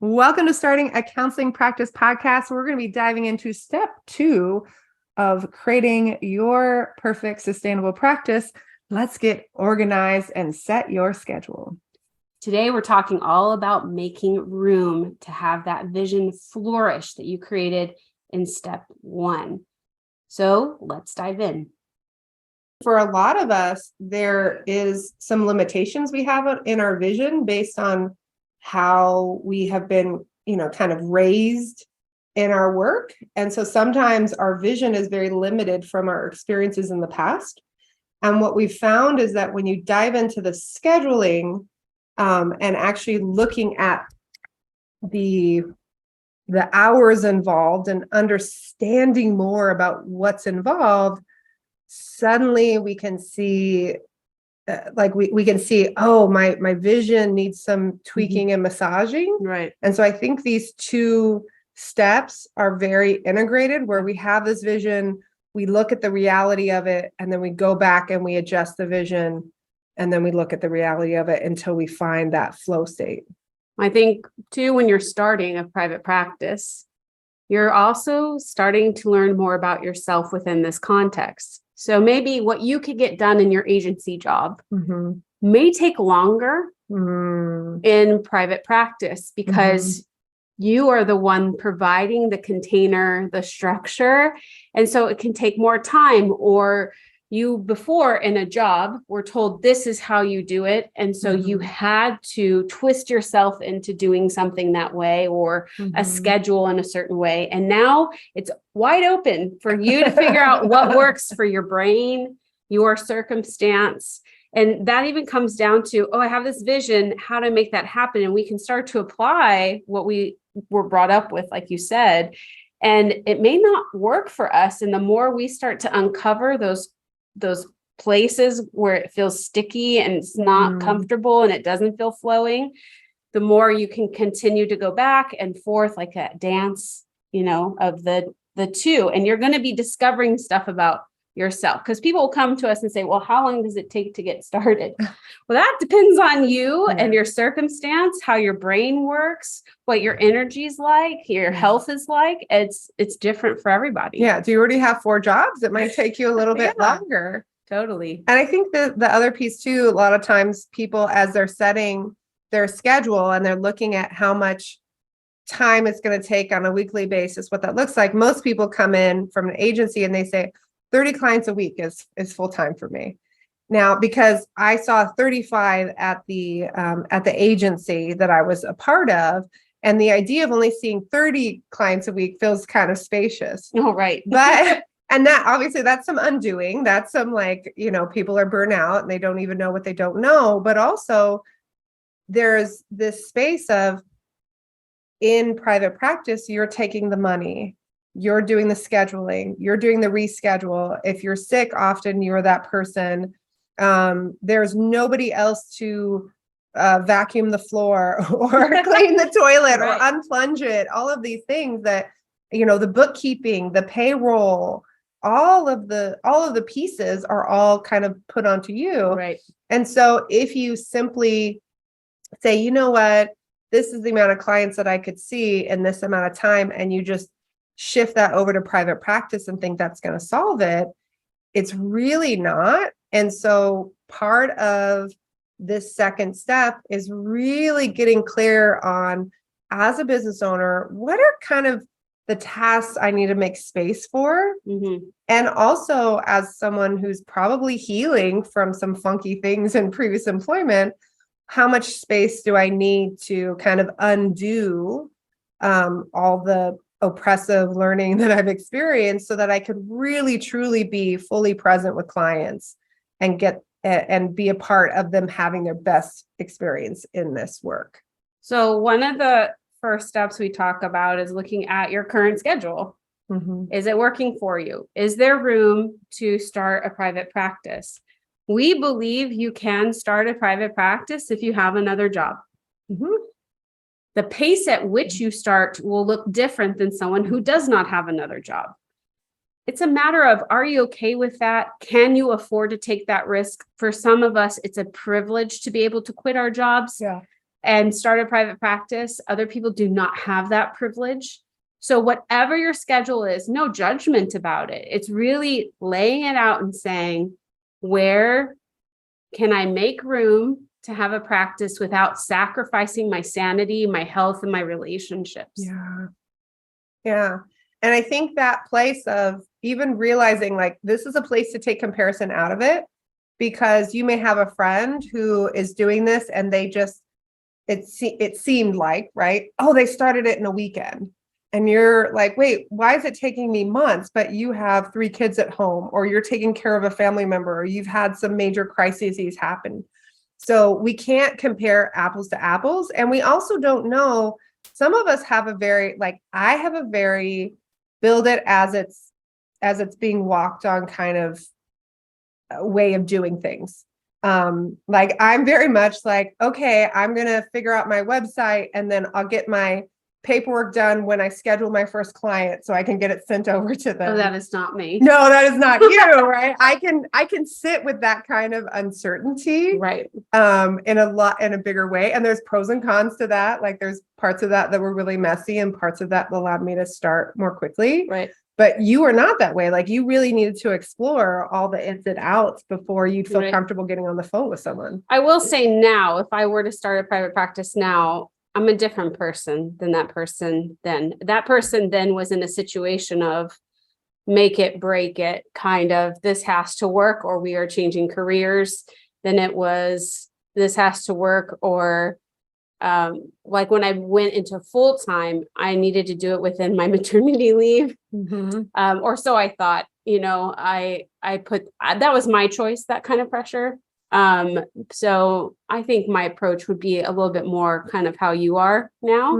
Welcome to Starting a Counseling Practice podcast. We're going to be diving into step 2 of creating your perfect sustainable practice. Let's get organized and set your schedule. Today, we're talking all about making room to have that vision flourish that you created in step 1. So let's dive in. For a lot of us, there is some limitations we have in our vision based on how we have been, kind of raised in our work. And so sometimes our vision is very limited from our experiences in the past. And what we've found is that when you dive into the scheduling and actually looking at the hours involved and understanding more about what's involved, suddenly we can see we can see, oh, my vision needs some tweaking and massaging. Right. And so I think these two steps are very integrated, where we have this vision, we look at the reality of it, and then we go back and we adjust the vision, and then we look at the reality of it until we find that flow state. I think too, when you're starting a private practice, you're also starting to learn more about yourself within this context. So maybe what you could get done in your agency job may take longer in private practice because you are the one providing the container, the structure. And so it can take more time, or you before in a job were told this is how you do it. And so you had to twist yourself into doing something that way, or a schedule in a certain way. And now it's wide open for you to figure out what works for your brain, your circumstance. And that even comes down to, I have this vision, how to make that happen. And we can start to apply what we were brought up with, like you said, and it may not work for us. And the more we start to uncover those places where it feels sticky and it's not comfortable and it doesn't feel flowing, the more you can continue to go back and forth like a dance, of the two. And you're going to be discovering stuff about yourself, because people will come to us and say, well, how long does it take to get started? Well, that depends on you and your circumstance, how your brain works, what your energy is like, your health is like. It's different for everybody. Yeah. Do you already have 4 jobs? It might take you a little bit longer. Totally. And I think the other piece too, a lot of times people, as they're setting their schedule and they're looking at how much time it's going to take on a weekly basis, what that looks like, most people come in from an agency and they say 30 clients a week is full time for me. Now, because I saw 35 at the agency that I was a part of, and the idea of only seeing 30 clients a week feels kind of spacious. Oh, right. But and that obviously that's some undoing. That's some people are burnt out and they don't even know what they don't know. But also there's this space of, in private practice, you're taking the money, you're doing the scheduling, you're doing the reschedule. If you're sick, often you're that person. There's nobody else to vacuum the floor or clean the toilet or unplunge it. All of these things that, the bookkeeping, the payroll, all of the pieces are all kind of put onto you. Right. And so if you simply say, you know what, this is the amount of clients that I could see in this amount of time, and you just shift that over to private practice and think that's going to solve it, it's really not. And so part of this second step is really getting clear on, as a business owner, what are kind of the tasks I need to make space for. And also, as someone who's probably healing from some funky things in previous employment, how much space do I need to kind of undo all the oppressive learning that I've experienced, so that I could really truly be fully present with clients and be a part of them having their best experience in this work. So one of the first steps we talk about is looking at your current schedule. Is it working for you? Is there room to start a private practice? We believe you can start a private practice if you have another job. The pace at which you start will look different than someone who does not have another job. It's a matter of, are you okay with that? Can you afford to take that risk? For some of us, it's a privilege to be able to quit our jobs. and start a private practice. Other people do not have that privilege. So whatever your schedule is, no judgment about it. It's really laying it out and saying, where can I make room to have a practice without sacrificing my sanity, my health, and my relationships? Yeah. Yeah. And I think that place of even realizing like this is a place to take comparison out of it, because you may have a friend who is doing this and they just, it seemed like, right? Oh, they started it in a weekend. And you're like, wait, why is it taking me months? But you have 3 kids at home, or you're taking care of a family member, or you've had some major crises happen. So we can't compare apples to apples. And we also don't know, some of us have a very, like, I have a very build it as it's being walked on kind of way of doing things. Like I'm very much like, okay, I'm going to figure out my website and then I'll get my paperwork done when I schedule my first client so I can get it sent over to them. Oh, that is not me. No, that is not you, right? I can sit with that kind of uncertainty, Right. in a bigger way. And there's pros and cons to that. Like there's parts of that were really messy and parts of that allowed me to start more quickly. Right. But you are not that way. Like you really needed to explore all the ins and outs before you'd feel Right. comfortable getting on the phone with someone. I will say now, if I were to start a private practice now, I'm a different person than that person then. That person then was in a situation of make it, break it, kind of, this has to work, or we are changing careers. Then it was, this has to work, or like when I went into full time, I needed to do it within my maternity leave. Or so I thought, I put, that was my choice, that kind of pressure. So I think my approach would be a little bit more kind of how you are now.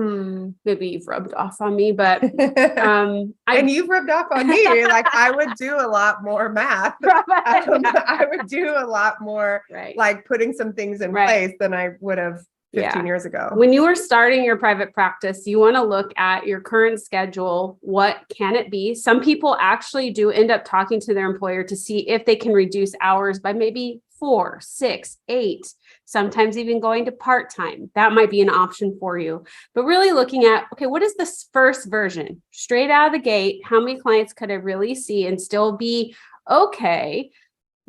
Maybe you've rubbed off on me, but and you've rubbed off on me. Like I would do a lot more math. I would do a lot more, right. like putting some things in Right. place than I would have 15 years ago. When you are starting your private practice, you want to look at your current schedule. What can it be? Some people actually do end up talking to their employer to see if they can reduce hours by maybe 4, 6, 8, sometimes even going to part-time. That might be an option for you. But really looking at, okay, what is this first version? Straight out of the gate, how many clients could I really see and still be okay?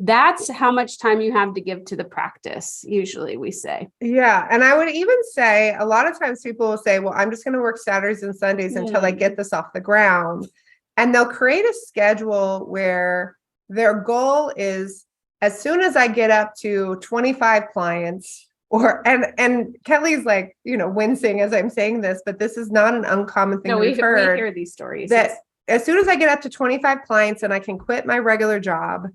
That's how much time you have to give to the practice, usually we say. Yeah. And I would even say a lot of times people will say, well, I'm just going to work Saturdays and Sundays until I get this off the ground. And they'll create a schedule where their goal is, as soon as I get up to 25 clients, and Kelly's like, wincing as I'm saying this, but this is not an uncommon thing we've heard. We hear these stories. That as soon as I get up to 25 clients and I can quit my regular job,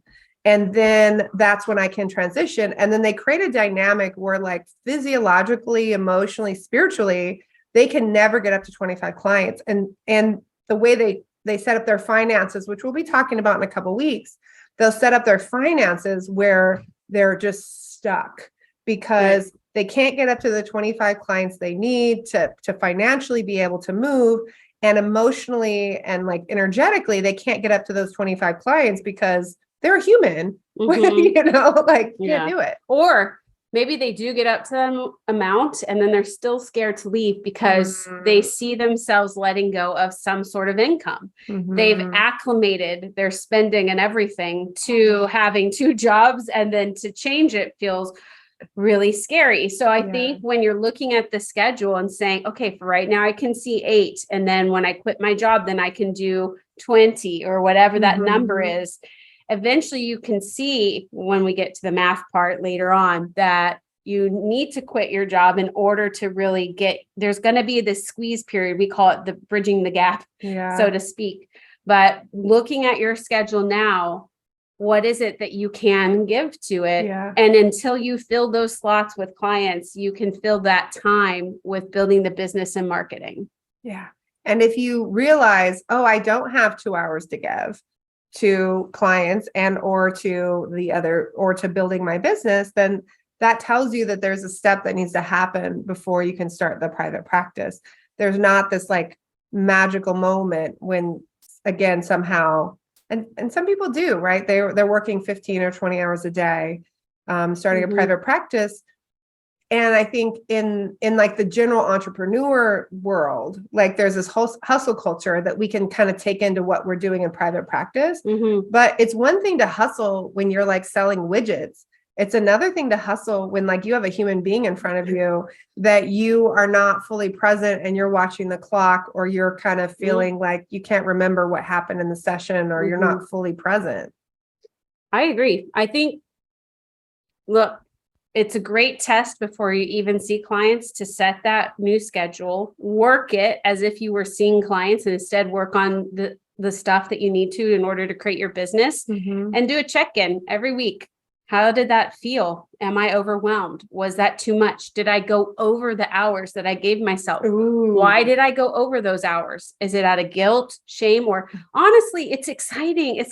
and then that's when I can transition. And then they create a dynamic where like physiologically, emotionally, spiritually, they can never get up to 25 clients. And the way they set up their finances, which we'll be talking about in a couple of weeks, they'll set up their finances where they're just stuck because they can't get up to the 25 clients they need to financially be able to move. And emotionally and like energetically, they can't get up to those 25 clients because they're human, can't do it. Or maybe they do get up to that amount and then they're still scared to leave because they see themselves letting go of some sort of income. They've acclimated their spending and everything to having 2 jobs, and then to change it feels really scary. So I think when you're looking at the schedule and saying, okay, for right now I can see 8. And then when I quit my job, then I can do 20 or whatever that number is. Eventually you can see, when we get to the math part later on, that you need to quit your job in order to really there's going to be this squeeze period. We call it the bridging the gap, so to speak. But looking at your schedule now, what is it that you can give to it? And until you fill those slots with clients, you can fill that time with building the business and marketing. Yeah. And if you realize, oh, I don't have 2 hours to give to clients or to building my business, then that tells you that there's a step that needs to happen before you can start the private practice. There's not this like magical moment when, again, somehow, and some people do, right? They're working 15 or 20 hours a day, starting a private practice. And I think in like the general entrepreneur world, like there's this whole hustle culture that we can kind of take into what we're doing in private practice. But it's one thing to hustle when you're like selling widgets. It's another thing to hustle when like you have a human being in front of you that you are not fully present and you're watching the clock, or you're kind of feeling like you can't remember what happened in the session, or you're not fully present. I agree. I think, look, it's a great test before you even see clients to set that new schedule, work it as if you were seeing clients, and instead work on the stuff that you need to in order to create your business, and do a check-in every week. How did that feel? Am I overwhelmed? Was that too much? Did I go over the hours that I gave myself? Why did I go over those hours? Is it out of guilt, shame, or honestly, it's exciting. It's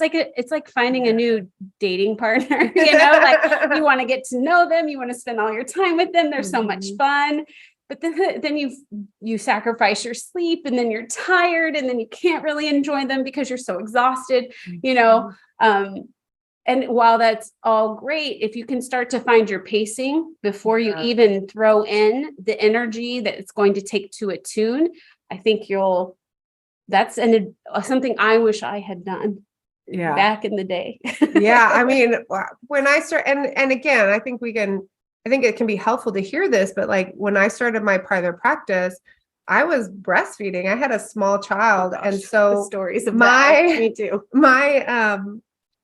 like finding a new dating partner, like you want to get to know them. You want to spend all your time with them. They're so much fun. But then you sacrifice your sleep, and then you're tired, and then you can't really enjoy them because you're so exhausted, and while that's all great, if you can start to find your pacing before you even throw in the energy that it's going to take to attune, I think that's something I wish I had done back in the day. I mean, when I start, and again, I think it can be helpful to hear this, but like when I started my private practice, I was breastfeeding. I had a small child. And so the stories of that, me too.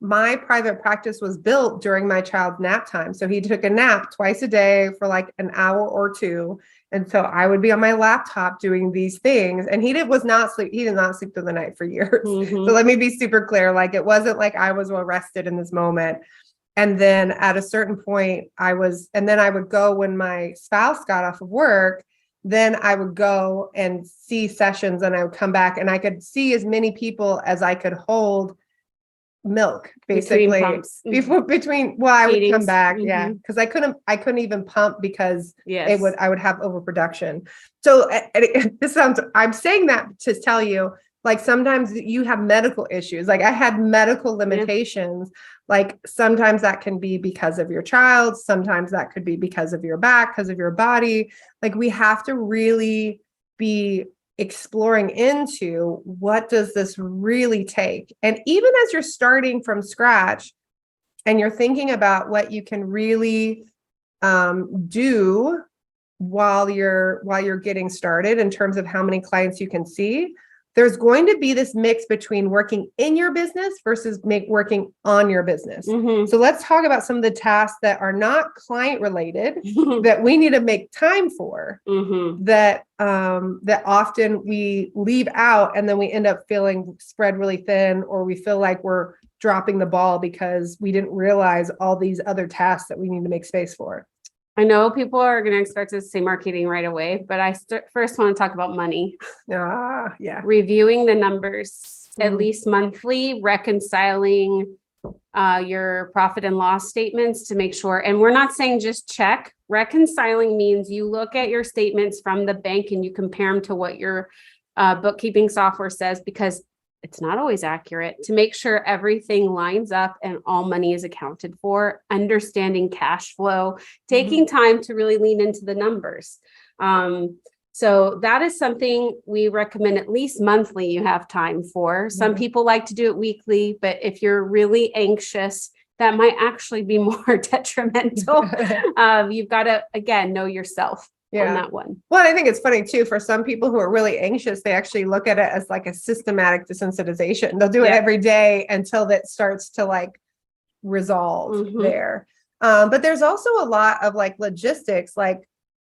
My private practice was built during my child's nap time. So he took a nap twice a day for like an hour or two. And so I would be on my laptop doing these things, and he did not sleep through the night for years. So let me be super clear. Like, it wasn't like I was arrested in this moment. And then at a certain point and then I would go when my spouse got off of work, then I would go and see sessions, and I would come back, and I could see as many people as I could hold milk, basically, between I would come back. Because I couldn't even pump because I would have overproduction. So I'm saying that to tell you, like, sometimes you have medical issues. Like, I had medical limitations. Like, sometimes that can be because of your child, sometimes that could be because of your back, because of your body. Like, we have to really be exploring into what does this really take. And even as you're starting from scratch and you're thinking about what you can really do while you're getting started in terms of how many clients you can see, there's going to be this mix between working in your business versus working on your business. So let's talk about some of the tasks that are not client related that we need to make time for, that often we leave out, and then we end up feeling spread really thin, or we feel like we're dropping the ball because we didn't realize all these other tasks that we need to make space for. I know people are going to expect us to say marketing right away, but I first want to talk about money. Reviewing the numbers at least monthly, reconciling your profit and loss statements to make sure. And we're not saying just check. Reconciling means you look at your statements from the bank and you compare them to what your bookkeeping software says, because it's not always accurate, to make sure everything lines up and all money is accounted for, understanding cash flow, taking time to really lean into the numbers. So that is something we recommend at least monthly you have time for. Some people like to do it weekly, but if you're really anxious, that might actually be more detrimental. You've got to, again, know yourself. On that one. Well, I think it's funny too, for some people who are really anxious, they actually look at it as like a systematic desensitization. They'll do it every day until that starts to like resolve there. But there's also a lot of like logistics, like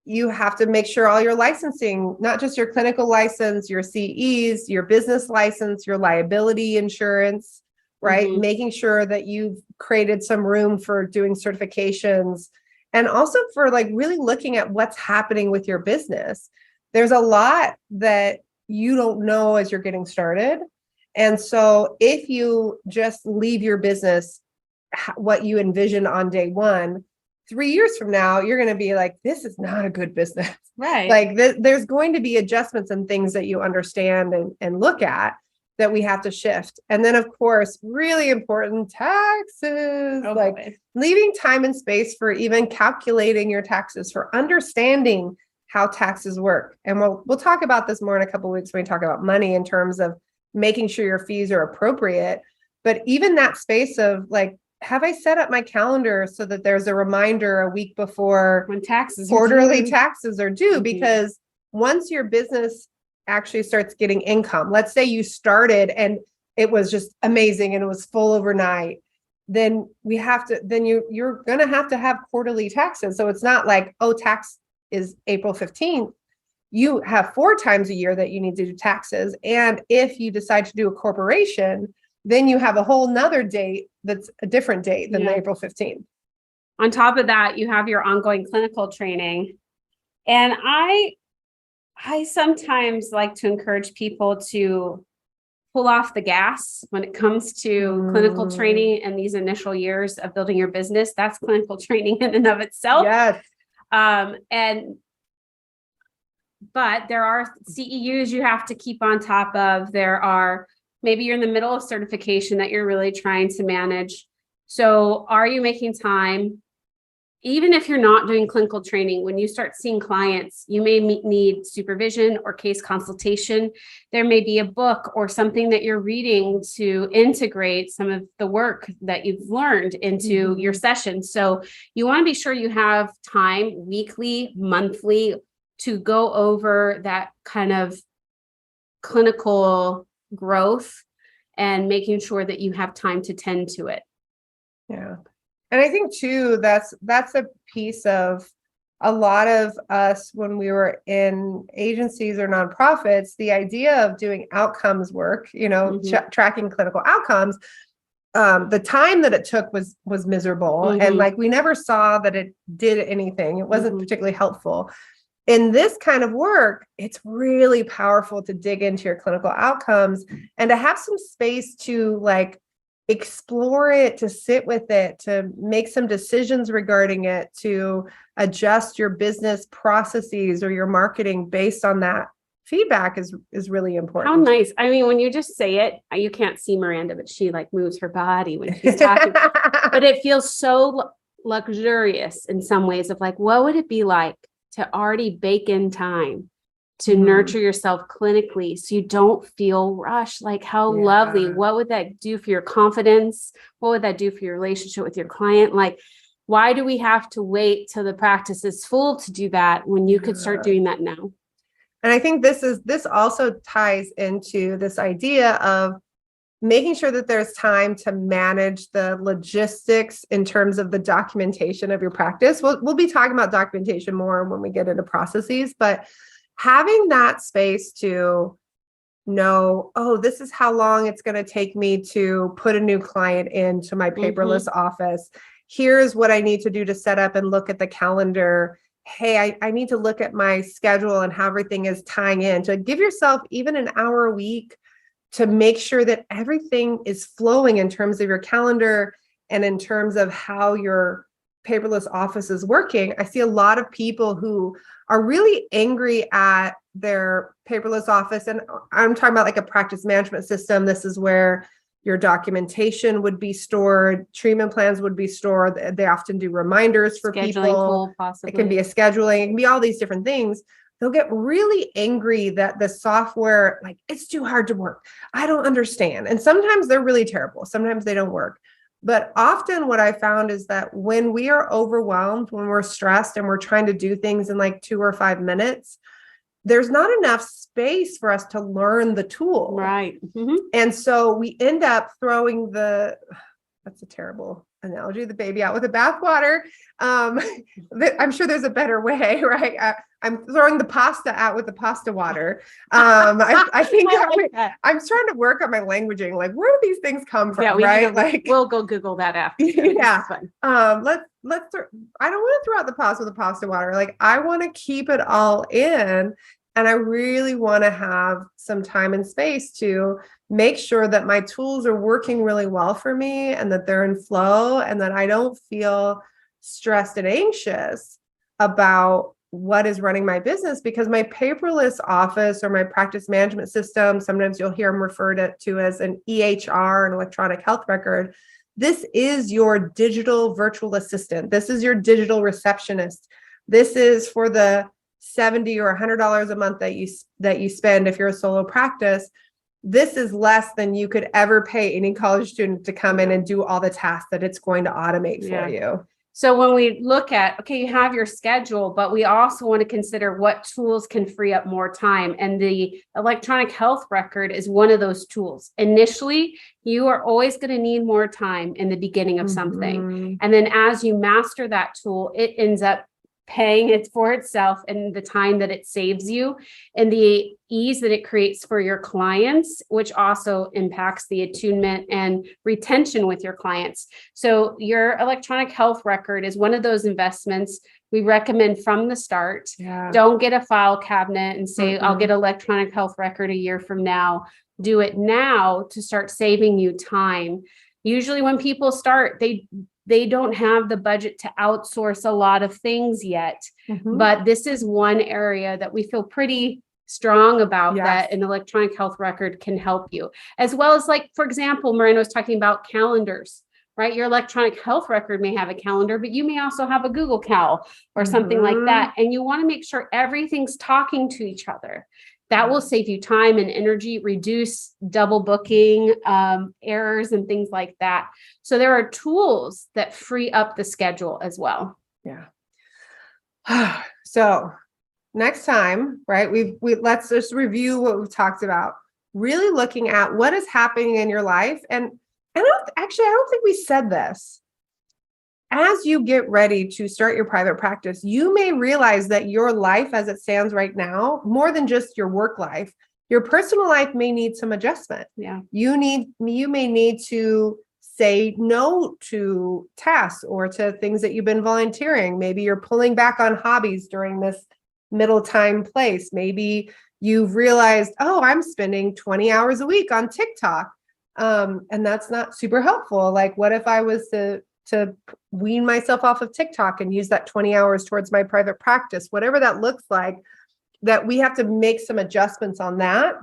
you have to make sure all your licensing, not just your clinical license, your CEs, your business license, your liability insurance, right? Making sure that you've created some room for doing certifications. And also for like really looking at what's happening with your business. There's a lot that you don't know as you're getting started. And so if you just leave your business, what you envisioned on day one, 3 years from now, you're going to be like, this is not a good business. Right. Like there's going to be adjustments and things that you understand and look at. that we have to shift. And then of course, really important, taxes, like leaving time and space for even calculating your taxes, for understanding how taxes work. And we'll talk about this more in a couple of weeks when we talk about money in terms of making sure your fees are appropriate. But even that space of like, have I set up my calendar so that there's a reminder a week before when taxes quarterly taxes are due? Because once your business actually starts getting income, let's say you started and it was just amazing and it was full overnight, then you're going to have quarterly taxes. So it's not like, oh, tax is April 15th. You have 4 times a year that you need to do taxes. And if you decide to do a corporation, then you have a whole nother date that's a different date than the April 15th. On top of that, you have your ongoing clinical training. And I sometimes like to encourage people to pull off the gas when it comes to clinical training and these initial years of building your business. That's clinical training in and of itself. Yes. But there are CEUs you have to keep on top of. There are, maybe you're in the middle of certification that you're really trying to manage. So are you making time? Even if you're not doing clinical training, when you start seeing clients, you may need supervision or case consultation. There may be a book or something that you're reading to integrate some of the work that you've learned into your session. So you want to be sure you have time weekly, monthly, to go over that kind of clinical growth and making sure that you have time to tend to it. Yeah. And I think too, that's a piece of a lot of us when we were in agencies or nonprofits, the idea of doing outcomes work, tracking clinical outcomes, the time that it took was miserable. And like, we never saw that it did anything. It wasn't particularly helpful. In this kind of work, it's really powerful to dig into your clinical outcomes and to have some space to like explore it, to sit with it, to make some decisions regarding it, to adjust your business processes or your marketing based on that feedback is really important. How nice. I mean, when you just say it, you can't see Miranda, but she like moves her body when she's talking, but it feels so luxurious in some ways of like, what would it be like to already bake in time to nurture yourself clinically so you don't feel rushed? Like, how lovely. What would that do for your confidence? What would that do for your relationship with your client? Like, why do we have to wait till the practice is full to do that when you could start doing that now? And I think this also ties into this idea of making sure that there's time to manage the logistics in terms of the documentation of your practice. We'll be talking about documentation more when we get into processes, but having that space to know, oh, this is how long it's going to take me to put a new client into my paperless office. Here's what I need to do to set up and look at the calendar. Hey, I need to look at my schedule and how everything is tying in, to give yourself even an hour a week to make sure that everything is flowing in terms of your calendar and in terms of how your paperless office is working. I see a lot of people who are really angry at their paperless office. And I'm talking about like a practice management system. This is where your documentation would be stored, treatment plans would be stored. They often do reminders for Scheduling people. tool, possibly. It can be a scheduling, it can be all these different things. They'll get really angry that the software, like, it's too hard to work. I don't understand. And sometimes they're really terrible. Sometimes they don't work. But often what I found is that when we are overwhelmed, when we're stressed and we're trying to do things in like 2 or 5 minutes, there's not enough space for us to learn the tool. Right. And so we end up throwing that's a terrible analogy, the baby out with the bathwater. I'm sure there's a better way, right? I'm throwing the pasta out with the pasta water. I think I'm trying to work on my languaging. Like, where do these things come from? Right? We'll go Google that after. Yeah. I don't want to throw out the pasta with the pasta water. Like, I want to keep it all in. And I really want to have some time and space to make sure that my tools are working really well for me and that they're in flow and that I don't feel stressed and anxious about what is running my business, because my paperless office or my practice management system, sometimes you'll hear them referred to as an EHR, an electronic health record. This is your digital virtual assistant. This is your digital receptionist. This is for the $70 or $100 a month that you spend if you're a solo practice. This is less than you could ever pay any college student to come in and do all the tasks that it's going to automate for you. So when we look at, okay, you have your schedule, but we also want to consider what tools can free up more time. And the electronic health record is one of those tools. Initially, you are always going to need more time in the beginning of something. And then as you master that tool, it ends up paying it for itself and the time that it saves you and the ease that it creates for your clients, which also impacts the attunement and retention with your clients. So your electronic health record is one of those investments we recommend from the start. Don't get a file cabinet and say, I'll get electronic health record a year from now. Do it now to start saving you time. Usually when people start, they don't have the budget to outsource a lot of things yet, but this is one area that we feel pretty strong about that an electronic health record can help you. As well as, like, for example, Miranda was talking about calendars, right? Your electronic health record may have a calendar, but you may also have a Google Cal or something like that. And you want to make sure everything's talking to each other. That will save you time and energy, reduce double booking, errors and things like that. So there are tools that free up the schedule as well. So next time, right, let's just review what we've talked about. Really looking at what is happening in your life. And I don't think we said this. As you get ready to start your private practice, you may realize that your life as it stands right now, more than just your work life, your personal life may need some adjustment. You may need to say no to tasks or to things that you've been volunteering. Maybe you're pulling back on hobbies during this middle time place. Maybe you've realized, oh, I'm spending 20 hours a week on TikTok. And that's not super helpful. Like, what if I was to wean myself off of TikTok and use that 20 hours towards my private practice, whatever that looks like, that we have to make some adjustments on that.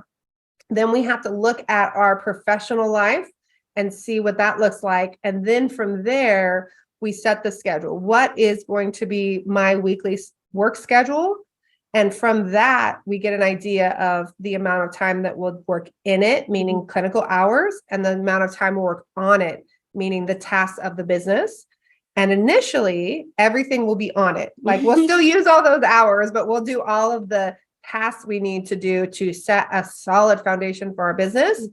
Then we have to look at our professional life and see what that looks like. And then from there, we set the schedule. What is going to be my weekly work schedule? And from that, we get an idea of the amount of time that we'll work in it, meaning clinical hours, and the amount of time we'll work on it, meaning the tasks of the business. And initially, everything will be on it. Like, we'll still use all those hours, but we'll do all of the tasks we need to do to set a solid foundation for our business.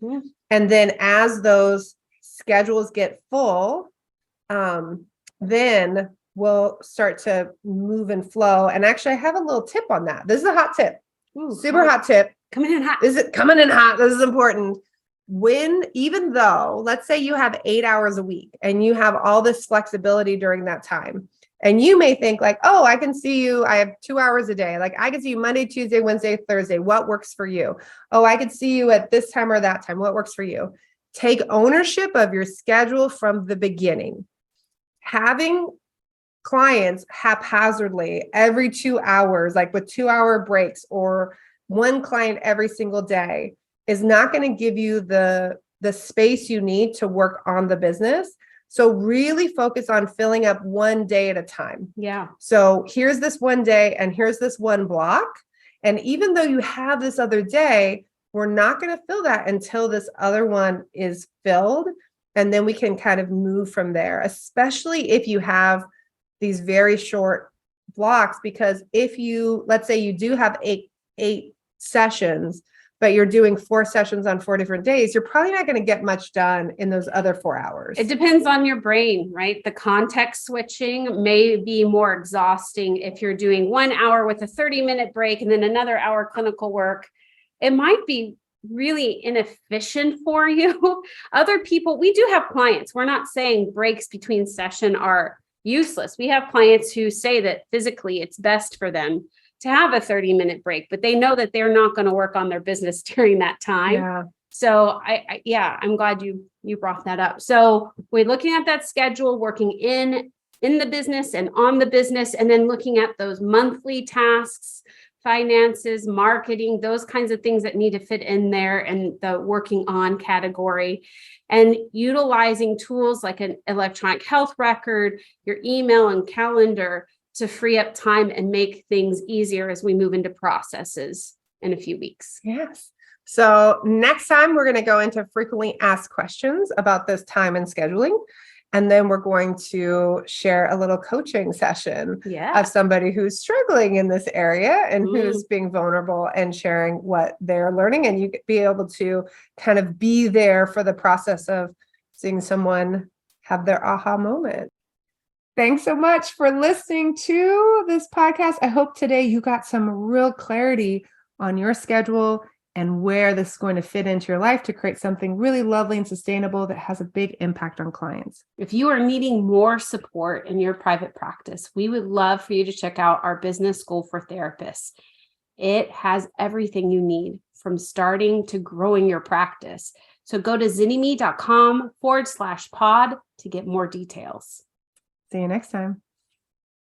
And then as those schedules get full, then we'll start to move and flow. And actually, I have a little tip on that. This is a hot tip. Super hot tip. Coming in hot. This is coming in hot. This is important. Even though, let's say you have 8 hours a week and you have all this flexibility during that time, and you may think like, oh, I can see you, I have 2 hours a day. Like, I can see you Monday, Tuesday, Wednesday, Thursday. What works for you? Oh, I could see you at this time or that time. What works for you? Take ownership of your schedule from the beginning. Having clients haphazardly every 2 hours, like with 2-hour breaks, or one client every single day, is not going to give you the space you need to work on the business. So really focus on filling up one day at a time. So here's this one day and here's this one block. And even though you have this other day, we're not going to fill that until this other one is filled. And then we can kind of move from there, especially if you have these very short blocks. Because if let's say you do have eight sessions, but you're doing 4 sessions on 4 different days, you're probably not going to get much done in those other 4 hours. It depends on your brain, right? The context switching may be more exhausting if you're doing 1 hour with a 30-minute break and then another hour clinical work. It might be really inefficient for you. Other people, we do have clients. We're not saying breaks between session are useless. We have clients who say that physically it's best for them to have a 30-minute break, but they know that they're not going to work on their business during that time. So I'm glad you brought that up. So we're looking at that schedule, working in in the business and on the business, and then looking at those monthly tasks, finances, marketing, those kinds of things that need to fit in there and the working on category, and utilizing tools like an electronic health record, your email and calendar to free up time and make things easier as we move into processes in a few weeks. Yes. So next time we're going to go into frequently asked questions about this time and scheduling. And then we're going to share a little coaching session of somebody who's struggling in this area and who's being vulnerable and sharing what they're learning. And you be able to kind of be there for the process of seeing someone have their aha moment. Thanks so much for listening to this podcast. I hope today you got some real clarity on your schedule and where this is going to fit into your life to create something really lovely and sustainable that has a big impact on clients. If you are needing more support in your private practice, we would love for you to check out our business school for therapists. It has everything you need from starting to growing your practice. So go to zynnyme.com/pod to get more details. See you next time.